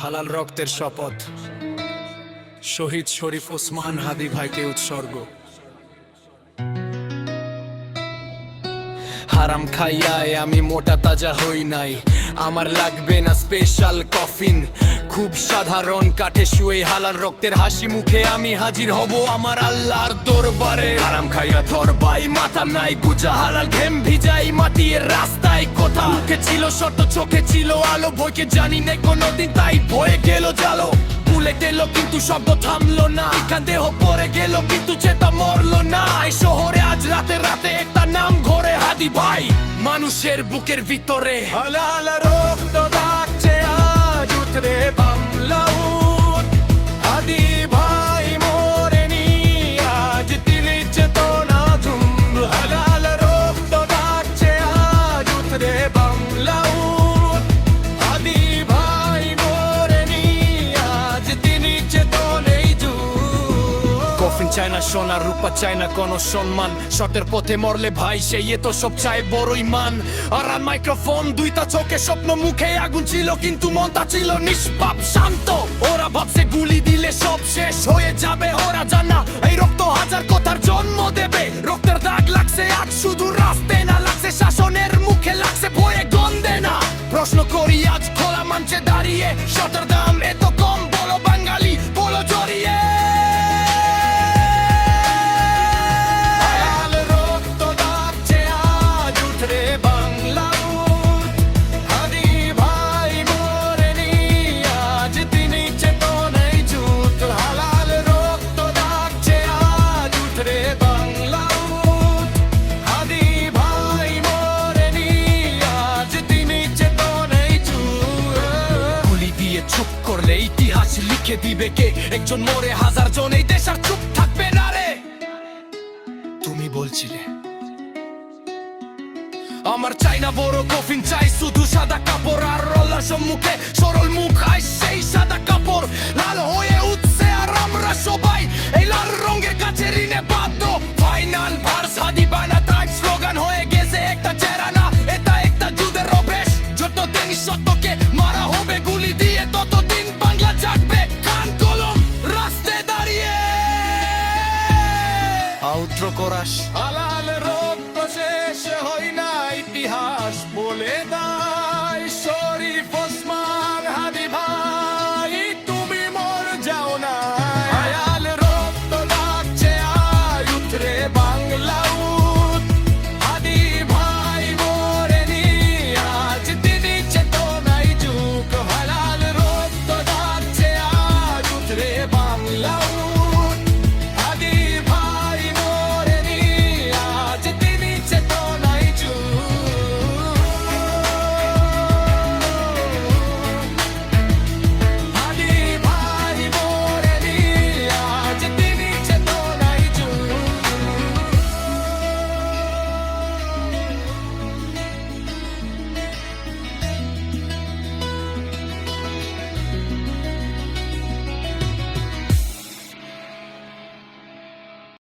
হালাল রক্তের শপথ, শহীদ শরীফ ওসমান হাদি ভাইকে উৎসর্গ। হারাম খাইয়ায় আমি মোটা তাজা হই নাই, আমার লাগবে না স্পেশাল কফিন। খুব সাধারণ কাঠে শুয়ে হালাল রক্তের হাসি মুখে আমি হাজির হব আমার আল্লাহর দরবারে। হারাম খাইয়া তোর ভাই মাথা নাই গুজা, হালাল ঘেম ভিজাই মাটির রাস্তায় কোথা। মুখে ছিল শত চোখে ছিল আলো, ভয়কে জানি না কোনোদিন তাই ভয়ে গেল জালো। বুলেট এলো কিন্তু শব্দ থামলো না, এখান দেহ পড়ে গেল কিন্তু চেতা মরলো না। এই শহরে আজ রাতে রাতে একটা নাম ঘরে, হাদি ভাই মানুষের বুকের ভিতরে। হালাল রক্ত ডাকছে আজ উঠরে বাংলা উঠ, হাদি ভাই মরেনি আজ দিল্লির চেতনা ঝুম। হালাল রক্ত ডাকছে আজ উঠরে বাংলা উঠ, হাদি ভাই মরেনি আজ দিল্লির চেতনাই ঝুম। কফিন চায় না সোনা রূপা চায় না কোনো সম্মান, সতের পথে মরলে ভাই সেই তো সব চায় বড়ই মান। আর মাইক্রোফোন দুইটা চোখে স্বপ্ন মুখে আগুন ছিল কিন্তু মনটা ছিল নিষ্পাপ শান্ত। ওরা ভাবছে গুলি দিলে সব শেষ হয়ে যাবে, ওরা জানা এই রক্ত হাজার কথার জন্ম দেবে। রক্তের দাগ লাগছে আজ শুধু রাস্তে না, লাগছে শাসনের মুখে, লাগছে ভয়ে গন্ধে না। প্রশ্ন করি আজ খোলা মঞ্চে দাঁড়িয়ে, শতের দাম এত কম বলো বাঙালি বলো জড়িয়ে। চুপ করলে ইতিহাস লিখে দিবে কে? একজন মরে হাজার জন এই দেশ আর চুপ থাকবে না রে। তুমি বলছিলে আমার চাই না বড় কফিন, চাই শুধু সাদা কাপড় আর রোলার সম্মুখে সরল মুখ আইসা।